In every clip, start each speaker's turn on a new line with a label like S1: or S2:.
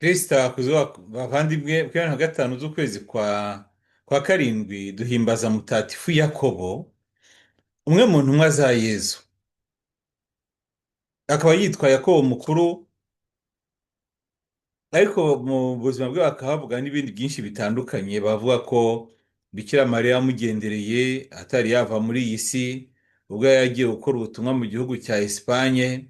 S1: Kristo kuzuba bavandimwe bwa na gatanu z'ukwezi kwa karindwi duhimbaza mutatifu Yakobo, umwe mu ntumwa za Yezu. Akaba yitwa Yakobo mukuru, ariko mu buzima bwe bakaba bavuga n'ibindi byinshi bitandukanye. Bavuga ko Bikira Mariya yamugendereye atari yava muri iyi si ubwo yari yagiye gukora ubutumwa mu gihugu cya Esipanye.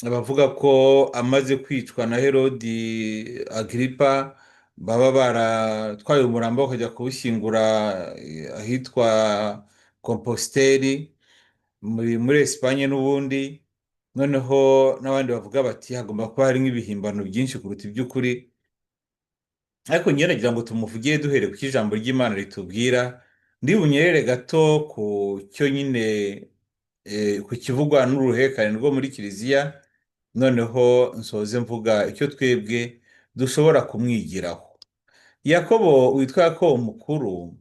S1: Abavuga ko amaze kwicwa na Herodi Agiripa baba baratwaye umurambo bakajya kuwushyingura ahitwa Komposteri muri Esipanye n'ubundi. Noneho n'abandi bavuga bati hagomba kuba hari nk'ibihimbano byinshi kuruta iby'ukuri, ariko nyine nagira ngo tumuvugiye duhere ku ijambo ry'Imana ritubwira. Ndi bunyerere gato ku cyo nyine ku kivugwa n'uruhererekane rwo muri Kiliziya, noneho nsoze mvuga icyo twebwe dushobora kumwigiraho. Yakobo witwa Yakobo mukuru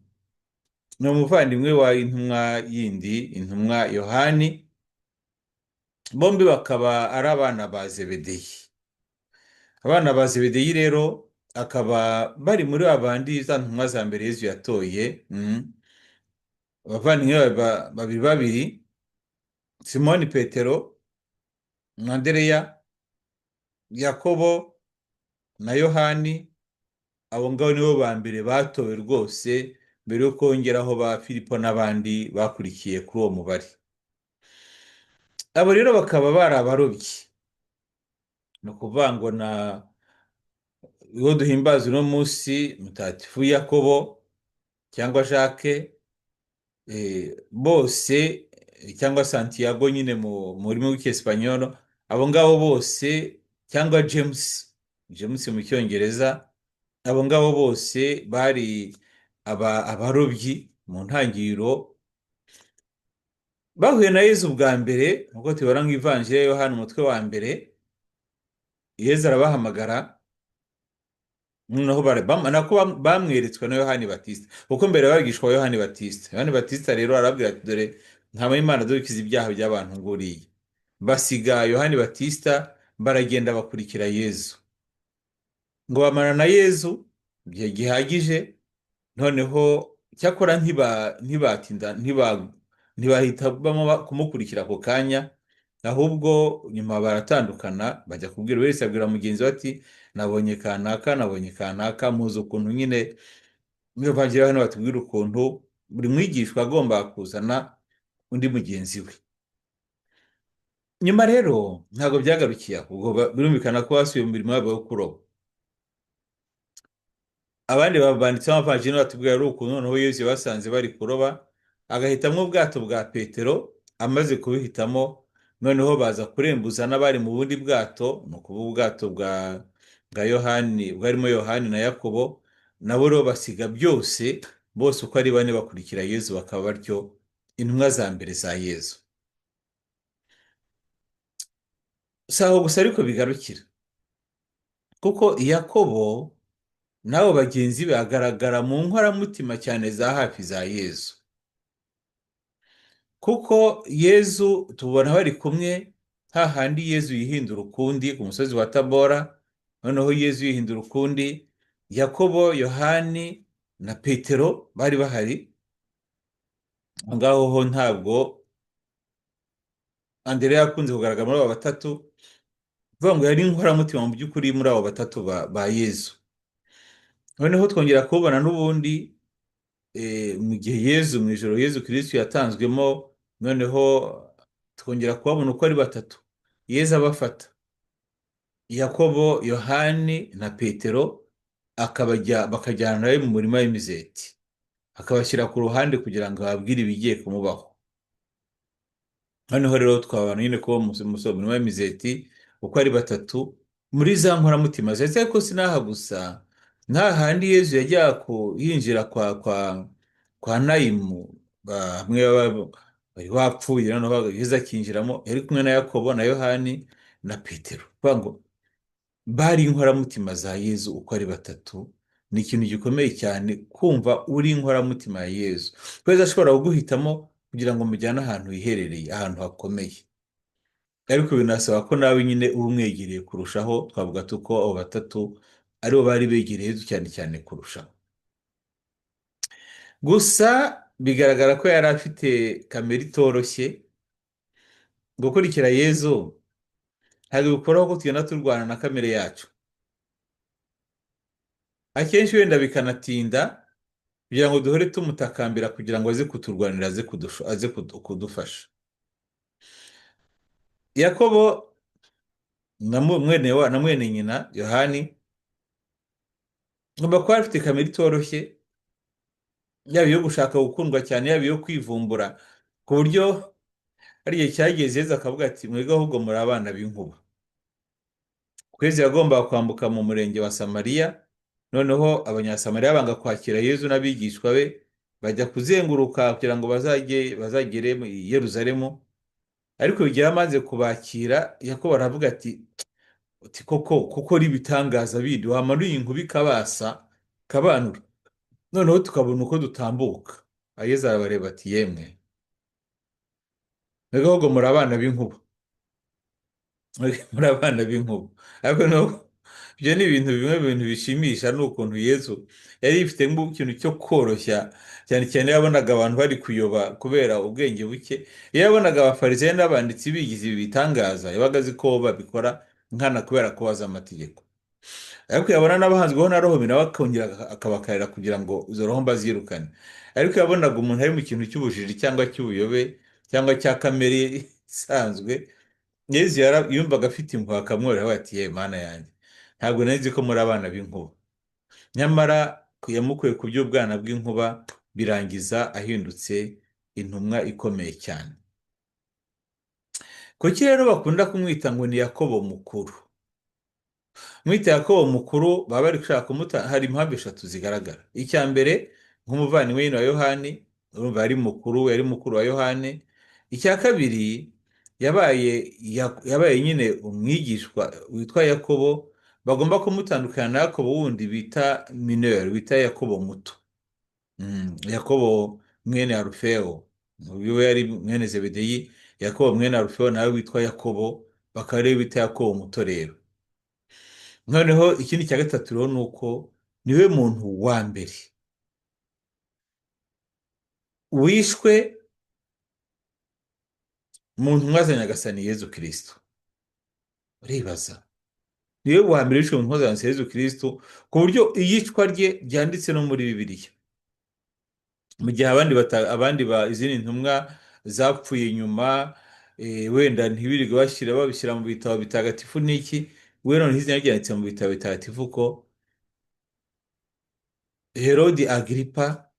S1: ni umuvandimwe wa intumwa yindi, intumwa Yohani. Bombi bakaba ari abana ba Zebedeyi. Abana ba Zebedeyi rero akaba bari muri babandi za ntumwa za mbere Yezu yatoye. Abavandimwe babiri babiri, Simoni Petero na Andereya, Yakobo na Yohani. Abo ngabo nibo ba mbere batowe rwose, mbere yo kongeraho ba Filipo n'abandi bakurikiye kuri uwo mubare. Abo rero bakaba bari abarobyi. Ni ukuvuga ngo uwo duhimbaza uno munsi mutatifu Yakobo cyangwa Jacques, bose cyangwa Santiago nyine mu rurimi rw'icyesipanyolo, abo ngabo bose, cyangwa James mu cyongereza, abo ngabo bose bari abarobyi mu ntangiriro. Bahuye na Yezu bwa mbere nk'uko tubibona mu Ivanjiri ya Yohana umutwe wa mbere. Yezu arabahamagara, noneho nako bamweretswe na Yohani Batista, kuko mbere babigishwa Yohani Batista. Yohani Batista rero arababwira ati dore ntama y'Imana dukiza ibyaha by'abantu nguriye. Basiga Yohani Batista baragenda bakurikira Yezu. Ngo bamara na Yezu igihe gihagije, noneho cyakora ntibatinda, ntibahita kumukurikira ako kanya, ahubwo nyuma baratandukana, bajya kubwira buri wese abwira mugenzi we ati nabonye kanaka. Muzi ukuntu nyine muri Evanjiri hano batubwira ukuntu buri mwigishwa agomba kuzana undi mugenzi we. Nyuma rero ntabwo byagarukiye aho, ubwo birumvikana ko basubiye mu mirimo yabo yo kuroba. Abandi banditseho amavanjiri batubwira ari ukuntu noneho Yesu basanze bari kuroba, agahitamo ubwato bwa Petero. Amaze kubihitamo, noneho baza kurembuza n'abari mu bundi bwato, ni ukuvuga ubwato bwa Yohani, bwarimo Yohani na Yakobo. Nabo rero basiga byose, bose uko ari bane bakurikira Yezu, bakaba batyo intumwa za mbere za Yezu. Si aho gusa ariko bigarukira, kuko Yakobo n'abo bagenzi be agaragara mu nkoramutima cyane za hafi za Yezu, kuko Yezu tubona bari kumwe hahandi Yezu yihindura ukundi ku musozi wa Tabora. Noneho Yezu yihindura ukundi, Yakobo, Yohani na Petero bari bahari. Ngaho ho ntabwo Andereya yakunze kugaragara muri abo batatu, bivuga ngo yari inkoramutima mu by'ukuri muri abo batatu ba Yezu. Noneho twongera kubona n'ubundi mu gihe Yezu, mu ijoro Yezu Kristo yatanzwemo, noneho twongera kubabona uko ari batatu. Yezu abafata, Yakobo, Yohani na Petero, bakajyana nawe mu murima w'imizeti, akabashyira ku ruhande kugira ngo ababwire ibigiye kumubaho. Noneho rero twabana nyine kuba mu murima w'imizeti uko ari batatu muri za nkoramutima ze. Ariko sinaha gusa, nta handi Yezu yajya yinjira kwa Nayimu, bamwe bari bapfuye, noneho Yezu akinjiramo, yari kumwe na Yakobo na Yohani na Petero. Kuvuga ngo bari inkoramutima za Yezu uko ari batatu. Ni ikintu gikomeye cyane kumva uri inkoramutima ya Yezu, ko Yezu ashobora kuguhitamo kugira ngo mujyane ahantu hiherereye, ahantu hakomeye. ariko binasaba ko nawe nyine uba umwegereye kurushaho, twavuga tuko abo batatu aribo bari begereye Yezu cyane cyane kurushaho. Gusa bigaragara ko yari afite kamere itoroshye. Gukurikira Yezu ntabwo bikuraho ko tugenda turwana na kamere yacu, akenshi wenda bikanatinda kugira ngo duhore tumutakambira kugira ngo aze kuturwanira, aze kudufasha. Yakobo na mwene nyina Yohani ngomba kuba afite kamere itoroshye, yaba iyo gushaka gukundwa cyane, yaba iyo kwivumbura, ku buryo hari igihe cyageze Yezu akavuga ati mwebwe ahubwo muri abana b'inkuba. Kwezi yagombaga kwambuka mu murenge wa Samariya, noneho abanyasamariya banga kwakira Yezu n'abigishwa be, bajya kuzenguruka kugira ngo bazagere i Yeruzalemu. Ariko igihe amaze kubakira, Yakobo aravuga ati koko ari ibitangaza bindi, wamanuye inkuba ikabasa kabanura, noneho tukabona uko dutambuka. Yezu arabareba ati yemwe mwebwe ahubwo muri abana b'inkuba, muri abana b'inkuba. Ariko ibyo ni ibintu bimwe mu bintu bishimisha, ni ukuntu Yezu yari yifite nk'ikintu cyo koroshya, cyane cyane iyo yabonaga abantu bari kuyoba kubera ubwenge buke. Iyo yabonaga abafarisayo n'abanditsi bigize ibi bitangaza, yabaga azi ko babikora nkana kubera ko bazi amategeko. Ariko yabona n'abahanzweho na roho nawe akongera akabakarira kugira ngo izo roho mbazirukane. Ariko yabonaga umuntu ari mu kintu cy'ubujiji cyangwa cy'ubuyobe cyangwa cya kamere isanzwe, Yezu yumvaga afite impuhwe akamworohera ati ye mana yanjye, ntabwo nari nzi ko muri abana b'inkuba. Nyamara yamukuye ku by'ubwana bw'inkuba, birangiza ahindutse intumwa ikomeye cyane. Kuki rero bakunda kumwita ngo ni Yakobo mukuru? Mwita Yakobo mukuru baba bari gushaka hari impamvu eshatu zigaragara. Icya mbere, nk'umuvandimwe nyine wa Yohani, urumva yari mukuru wa Yohani. Icya kabiri, yabaye nyine umwigishwa witwa Yakobo, bagomba kumutandukana na Yakobo wundi bita mineur, bita Yakobo muto. Yakobo mwene Alufeo, we yari mwene Zebedeyi. Yakobo mwene Alufeo nawe witwa Yakobo, bakaba rero bita Yakobo muto rero. Noneho ikindi cya gatatu rero ni uko niwe muntu wa mbere wishwe mu ntumwa za Nyagasani Yezu Kristo. Uribaza, niwe wa mbere wishwe mu ntumwa za Nyagasani Yezu Kristo, ku buryo iyicwa rye ryanditse no muri Bibiliya, mu gihe abandi izindi ntumwa zapfuye nyuma, wenda ntibirirwe babishyira mu bitabo bitagatifu n'iki, we none izina ryanditse mu bitabo bitagatifu ko Herodi Agiripa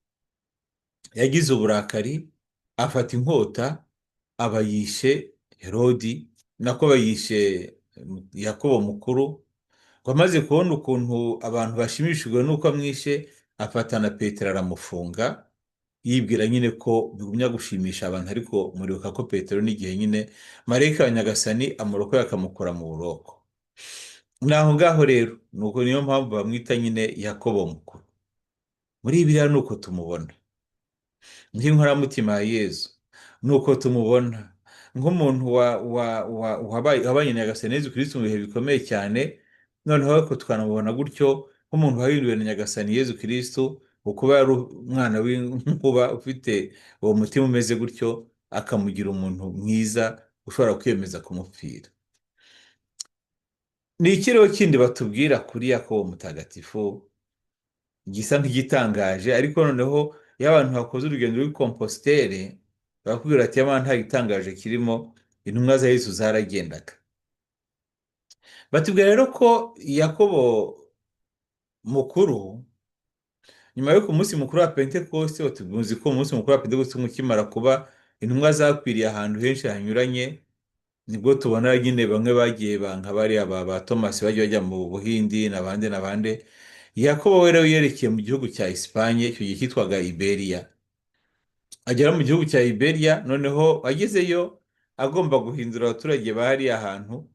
S1: yagize uburakari, afata inkota aba yishe Herodi, nako bayishe Yakobo mukuru. Ngo amaze kubona ukuntu abantu bashimishijwe n'uko amwishe, afata na Petero aramufunga, yibwira nyine ko bigumya gushimisha abantu. Ariko muribuka ko Petero n'igihe nyine marayika wa Nyagasani amurokoye akamukura mu buroko. Naho ngaho rero niyo mpamvu bamwita nyine Yakobo mukuru. Muri Bibiliya ni uko tumubona, nk'inkoramutima ya Yezu ni uko tumubona, nk'umuntu wabanye na Nyagasani Yezu Kristo mu bihe bikomeye cyane. Noneho ariko tukanamubona gutyo nk'umuntu wahinduwe na Nyagasani Yezu Kristo, kuba yari umwana w'inkuba ufite uwo mutima umeze gutyo, akamugira umuntu mwiza ushobora kwiyemeza kumupfira. Ni ikiriho kindi batubwira kuri Yakobo mutagatifu gisa nk'igitangaje, ariko noneho iyo abantu bakoze urugendo rw'ikompositere barakubwira ati yamana nta gitangaje kirimo, intumwa za Yesu zaragendaga. Batubwira rero ko Yakobo mukuru, nyuma yo ku munsi mukuru wa Pentekoste, tuzi ko umunsi mukuru wa Pentekoste ukimara kuba, intumwa zakwiriye ahantu henshi hanyuranye, nibwo tubona nyine bamwe bagiye nka bariya ba Tomasi bagiye bajya mu Buhindi n'abandi. Yakobo rero yerekeye mu gihugu cya Espanye, icyo gihe cyitwaga Iberia. Agera mu gihugu cya Iberia, noneho agezeyo agomba guhindura abaturage bahari ahantu,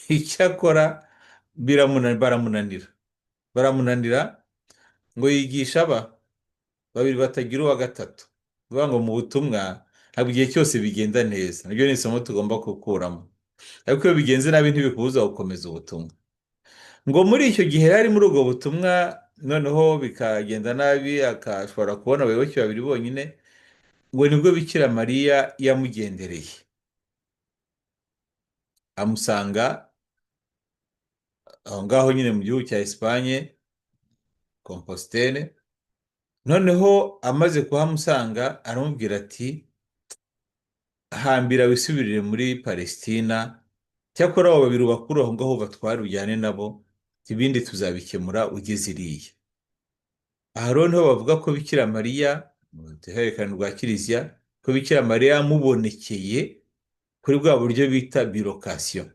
S1: icyakora baramunanira ngo yigisha babiri batagira uwa gatatu. Bivuga ngo mu butumwa ntabwo igihe cyose bigenda neza. Nabyo ni isomo tugomba gukuramo. ariko iyo bigenze nabi ntibikubuza gukomeza ubutumwa. Ngo muri icyo gihe yari muri ubwo butumwa, noneho bikagenda nabi, akashobora kubona abayoboke babiri bonyine, ngo nibwo Bikira Mariya yamugendereye amusanga aho ngaho nyine mu gihugu cya Esipanye, Compostelle. Noneho amaze kuhamusanga aramubwira ati hambira wisubirire muri Palestina, cyakora abo babiri bakuru aho ngaho batware ujyane nabo, ibindi tuzabikemura ugeze iriya. Aha rero niho bavuga ko Bikira Mariya, mu ruhererekane rwa Kiliziya, ko Bikira Mariya yamubonekeye kuri bwa buryo bita birokasiyo.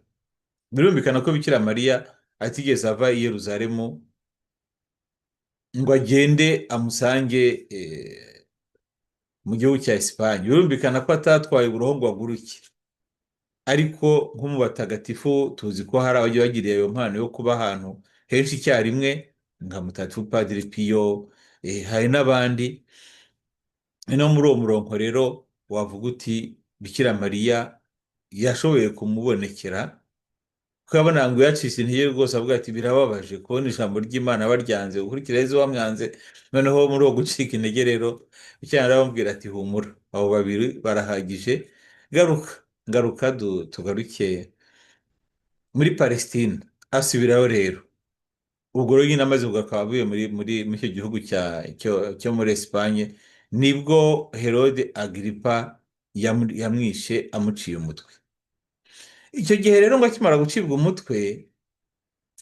S1: Birumvikana ko Bikira Mariya atigeze ava i Yeruzalemu ngo agende amusange mu gihugu cya Esipanye. Birumvikana ko atatwaye uburoho ngo aguruke, ariko nko mu batagatifu tuzi ko hari abajya bagiriye iyo mpano yo kuba ahantu henshi icyarimwe, nka Mutagatifu Padiri Piyo, hari n'abandi. No muri uwo murongo rero wavuga uti Bikira Mariya yashoboye kumubonekera, kuko yabona ngo yacitse intege rwose, avuga ati birababaje kubona ijambo ry'Imana baryanze, ukurikira Yezu wamwanze. Noneho muri uwo gucika intege rero Bikira Mariya aramubwira ati humura, abo babiri barahagije, garuka ngaruka tugaruke muri Palestina. Asubirayo rero, ubwo rero nyine amaze akaba avuye muri icyo gihugu cyo muri Esipanye, nibwo Herode Agiripa yamwishe amuciye umutwe. Icyo gihe rero ngo akimara gucibwa umutwe,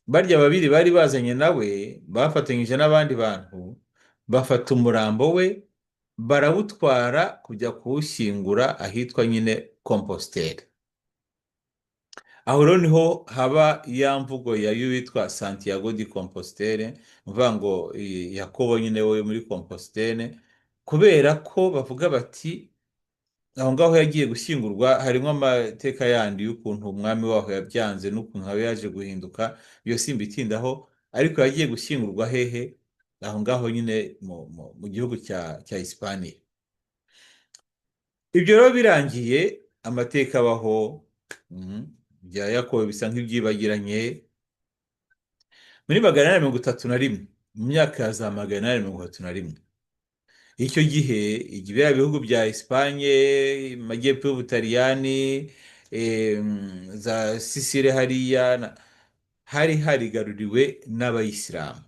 S1: barya babiri bari bazanye nawe bafatanyije n'abandi bantu, bafata umurambo we barawutwara kujya kuwushyingura ahitwa nyine Compostelle. Aho rero niho haba ya mvugo ya witwa Santiago di Compostelle, mvuga ngo Yakobo nyine we muri Compostelle, kubera ko bavuga bati aho ngaho yagiye gushyingurwa harimo amateka yandi y'ukuntu umwami waho yabyanze n'ukuntu nawe yaje guhinduka, iyo simbitindaho, ariko yagiye gushyingurwa hehe? Aho ngaho nyine mu gihugu cya Hispania. Ibyo rero birangiye, amateka abaho bya Yakobo bisa nk'ibyibagiranye. Muri 831, mu myaka ya za 831, icyo gihe biriya bihugu bya Esipanye, amajyepfo y'Ubutaliyani, za Sisile hariya, hari harigaruriwe n'Abayisilamu.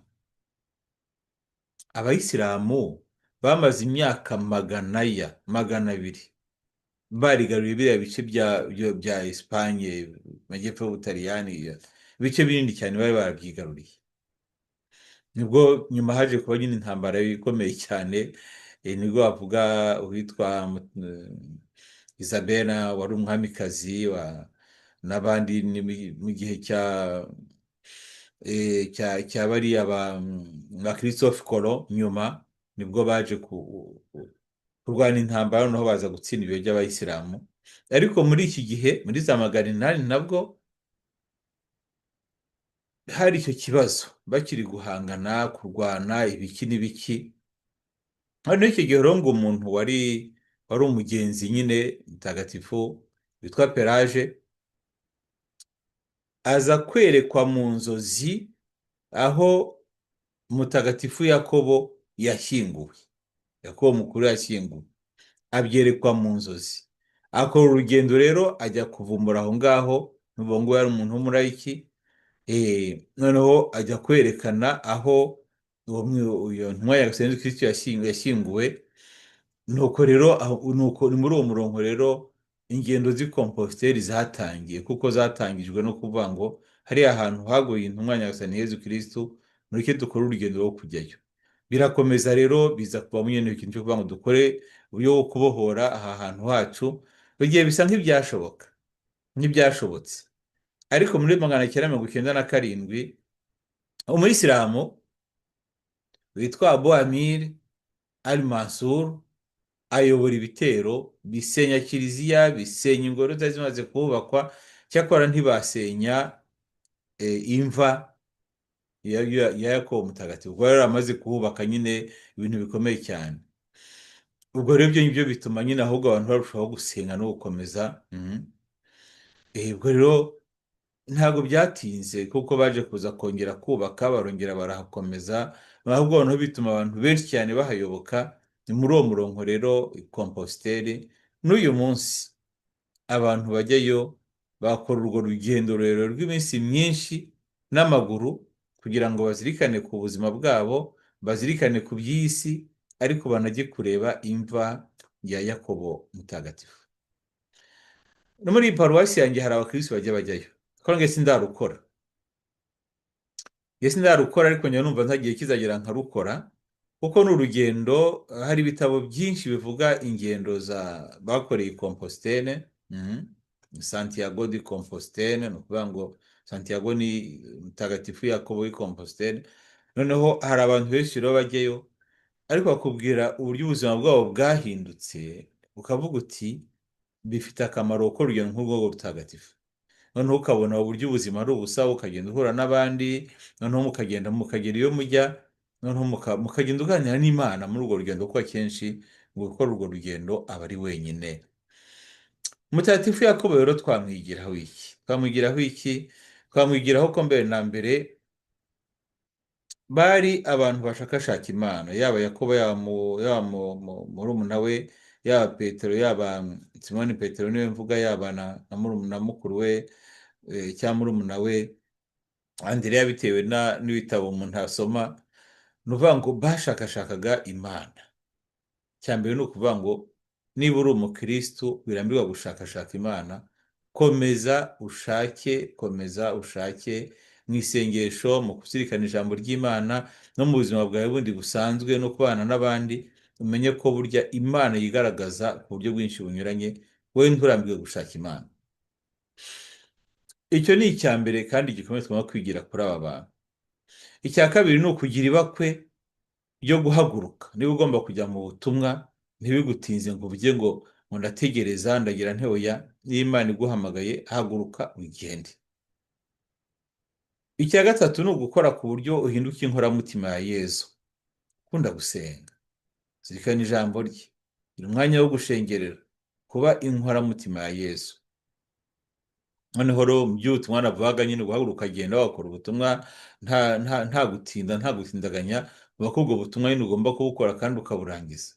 S1: Abayisilamu bamaze imyaka 200 barigaruriye biriya bice bya Esipanye, amajyepfo y'Ubutaliyani, ibice binini cyane bari barabyigaruriye. Nibwo nyuma haje kuba nyine intambara ikomeye cyane, nibwo bavuga uwitwa Isabella wari umwamikazi n'abandi, mu gihe cya bariya ba Christophe Colomb, nyuma nibwo baje kurwana intambara, noneho baza gutsinda ibyo by'Abayisilamu. Ariko muri iki gihe muri za 800 nabwo hari icyo kibazo, bakiri guhangana kurwana ibiki n'ibiki. Hano icyo gihe rero ngo umuntu wari umugenzi nyine mutagatifu witwa Pelaje aza kwerekwa mu nzozi aho mutagatifu Yakobo yashyinguwe, Yakobo mukuru yashyinguwe, abyerekwa mu nzozi. Akora urugendo rero ajya kuvumbura aho ngaho, n'ubwo ngo yari umuntu w'umurayiki, noneho ajya kwerekana aho uyo ntumwa ya Yesu Kristo yashyinguwe. Nuko rero ni muri uwo murongo rero ingendo z'i Compostelle zatangiye, kuko zatangijwe no kuvuga ngo hariya hantu haguye intumwa ya Yesu Kristo, mureke dukore urugendo rwo kujyayo. Birakomeza rero, biza kuba nyine ikintu cyo kuvuga ngo dukore uburyo bwo kubohora aha hantu hacu. Bigiye bisa nk'ibyashobotse, ariko muri 997 umuyisilamu witwa Abu Amir al-Mansur ayobora ibitero bisenya kiliziya, bisenya ingoro zari zimaze kubakwa. Cyakora ntibasenya imva ya Yakobo mutagatifu, ubwo yari amaze kuhubaka nyine ibintu bikomeye cyane. Ubwo rero ibyo ngibyo bituma nyine ahubwo abantu barushaho gusenga no gukomeza. ubwo rero ntabwo byatinze kuko baje kuza kongera kubaka barongera barahakomeza, ahubwo noneho bituma abantu benshi cyane bahayoboka. Ni muri uwo murongo rero kompositeri n'uyu munsi abantu bajyayo bakora urwo rugendo rurerure rw'iminsi myinshi n'amaguru kugira ngo bazirikane ku buzima bwabo, bazirikane ku by'iyi si, ariko banajye kureba imva ya Yakobo mutagatifu. No muri iyi paruwasi yanjye hari abakirisitu bajya bajyayo, kuko njye sindarukora. Njye sindarukora ariko njya numva ntagiye kizagera nkarukora, kuko ni urugendo. Hari ibitabo byinshi bivuga ingendo bakoreye i Compostelle. Santiago de Compostelle, ni ukuvuga ngo Santiago ni mutagatifu Yakobo w'i Compostelle. Noneho hari abantu benshi rero bajyayo, ariko bakubwira uburyo ubuzima bwabo bwahindutse, ukavuga uti bifite akamaro gukora urugendo nk'urwo rutagatifu. Noneho ukabona uburyo ubuzima ari ubusa, ukagenda uhura n'abandi, noneho mukagera iyo mujya, noneho mukagenda uganira n'Imana muri urwo rugendo, kuko akenshi mu gukora urwo rugendo aba ari wenyine. Mutagatifu Yakobo rero twamwigiraho iki? Twamwigiraho ko mbere na mbere bari abantu bashakashaka Imana, yaba Yakobo, yaba murumuna we, yaba Petero, yaba Simoni Petero niwe mvuga, yaba na mukuru we cyangwa murumuna we Andereya, bitewe n'ibitabo umuntu asoma. Ni ukuvuga ngo bashakashakaga Imana. Cya mbere ni ukuvuga ngo niba uri umukirisitu birambirwa gushakashaka Imana, komeza ushake mu isengesho, mu kuzirikana ijambo ry'Imana, no mu buzima bwawe bundi busanzwe no kubana n'abandi, umenye ko burya Imana yigaragaza ku buryo bwinshi bunyuranye, wowe nturambirwe gushaka Imana. Icyo ni icya mbere kandi gikomeye tugomba kwigira kuri aba bantu. Icya kabiri ni ukugira ibakwe ryo guhaguruka. Niba ugomba kujya mu butumwa, ntibigutinze ngo uvuge ngo ndategereza, ndagira nteoya. Niba Imana iguhamagaye, haguruka wigende. Icya gatatu ni ugukora ku buryo uhinduka inkoramutima ya Yezu. Kunda gusenga, zirikana ijambo rye, gira umwanya wo gushengerera, kuba inkoramutima ya Yezu. Noneho rero mu by'ubutumwa navugaga nyine, guhaguruka ukagenda wakora ubutumwa nta gutinda, nta gutindaganya, uvuga ko ubwo butumwa nyine ugomba kubukora kandi ukaburangiza.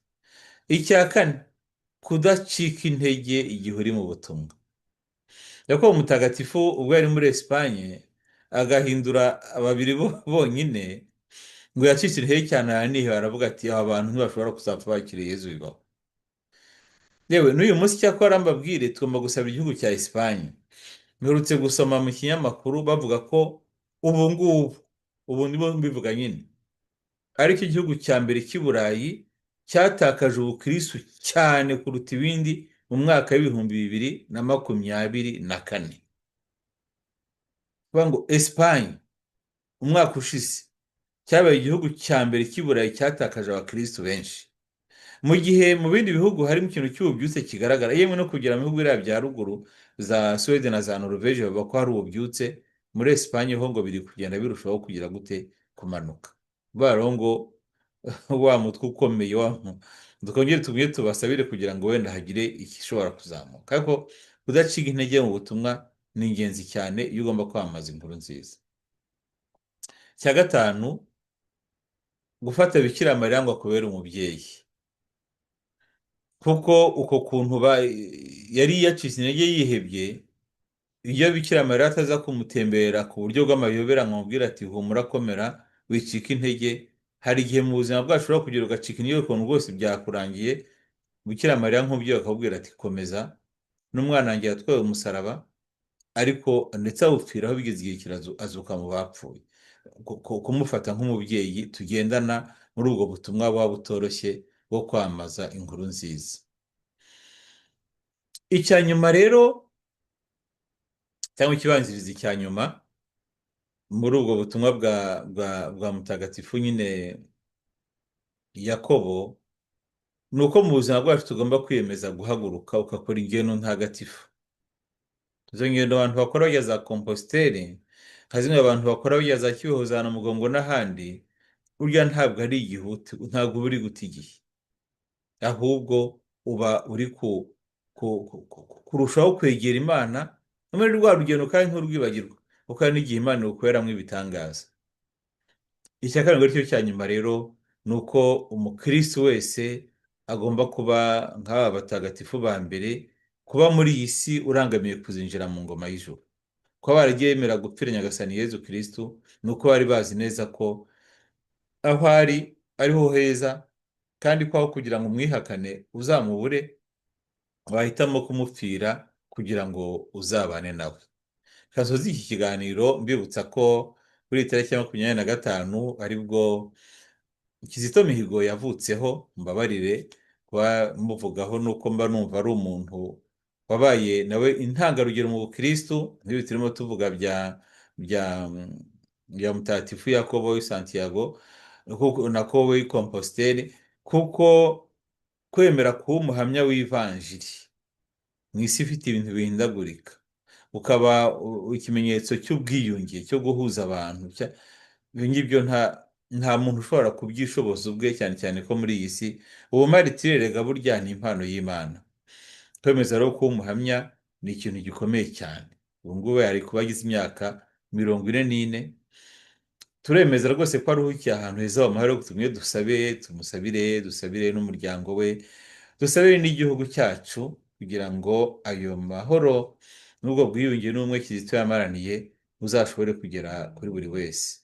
S1: Icya kane, kudacika intege igihe uri mu butumwa. Yakobo mutagatifu ubwo yari muri Esipanye agahindura babiri bonyine, ngo yacitse intege cyane, araniheba, aravuga ati aba bantu ntibashobora kuzapfa bakiriye Yezu bibaho. Yewe n'uyu munsi cyakora mbabwire, tugomba gusaba igihugu cya Esipanye. Mperutse gusoma mu kinyamakuru bavuga ko ubu nibo mbivuga nyine, aricyo gihugu cya mbere cy'i Burayi cyatakaje ubukirisitu cyane kuruta ibindi mu mwaka w'2024. Kuvuga ngo Esipanye umwaka ushize cyabaye igihugu cya mbere cy'i Burayi cyatakaje abakirisitu benshi, mu gihe mu bindi bihugu harimo ikintu cy'ububyutse kigaragara. Yemwe no kugera mu bihugu biriya bya ruguru za Suwede na za Noruveje bavuga ko hari ububyutse. Muri Esipanye ho ngo biri kugenda birushaho kugira gute, kumanuka. Rero ngo wa mutwe ukomeye twongere tubwire tubasabire kugira ngo wenda hagire igishobora kuzamuka. Ariko kudacika intege mu butumwa ni ingenzi cyane iyo ugomba kwamamaza inkuru nziza. Cya gatanu, gufata Bikira Mariya ngo akubere umubyeyi, kuko uko kuntu yari yacitse intege yihebye, iyo Bikira Mariya ataza kumutemberera ku buryo bw'amayobera, amubwira ati humura, komera, wicika intege. Hari igihe mu buzima bwacu ushobora kugira ugacika intege ukuntu rwose byakurangiye. Bikira Mariya nk'umubyeyi akakubwira ati komeza, n'umwana wanjye yatwaye umusaraba, ariko ndetse awupfiraho bigeze igihe azuka mu bapfuye. Kumufata nk'umubyeyi tugendana muri ubwo butumwa buba butoroshye bwo kwamamaza inkuru nziza. Icya nyuma rero, cyangwa ikibanziriza icya nyuma muri ubwo butumwa bwa mutagatifu nyine Yakobo, ni uko mu buzima bwacu tugomba kwiyemeza guhaguruka ugakora ingendo ntagatifu. Izo ngendo abantu bakora bajya za Compostelle, nka zimwe abantu bakora bajya za Kibeho, za Namugongo n'ahandi, burya ntabwo ari igihuti, ntabwo uba uri guta igihe, ahubwo uba uri kurushaho kwegera Imana no muri rwa rugendo kandi nturwibagirwa kuko hari n'igihe Imana igukoreramo ibitangaza. Icya kabiri cyo cya nyuma rero ni uko umukristo wese agomba kuba nk'aba batagatifu ba mbere, kuba muri iyi si urangamiye kuzinjira mu ngoma y'ijuru. Kuba baragiye bemera gupfira Nyagasani Yezu Kristo ni uko bari bazi neza ko aho ari ariho heza, kandi ko aho kugira ngo umwihakane uzamubure, wahitamo kumupfira kugira ngo uzabane nawe. Kasoza iki kiganiro mbibutsa ko kuri iyi tariki ya 25 aribwo Kizito Mihigo yavutseho. Mbabarire kuba muvugaho, nuko mba numva ari umuntu wabaye nawe intangarugero mu bukristu, nk'ibi turimo tuvuga bya bya mutagatifu Yakobo w'i Santiago na Yakobo w'i Compostelle, kuko kwemera kuba umuhamya w'ivanjiri mu isi ifite ibintu bihindagurika, ukaba ikimenyetso cy'ubwiyunge, cyo guhuza abantu, ibyo ngibyo nta muntu ushobora kubyishoboza ubwe, cyane cyane ko muri iyi si ubumaritire rega burya ni impano y'Imana. Kwemeza rero kuba umuhamya ni ikintu gikomeye cyane. Ubu ngubu yari kuba agize imyaka 44. Turemeza rwose ko aruhukiye ahantu heza amahoro. Tumwe dusabire n'umuryango we, dusabire n'igihugu cyacu kugira ngo ayo mahoro n'ubwo bwiyunge n'ubumwe Kizito yamaraniye buzashobore kugera kuri buri wese.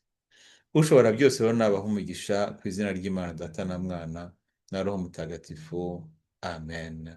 S1: Ushobora byose rero nabaha umugisha ku izina ry'Imana Data na Mwana na Roho Mutagatifu. Amen.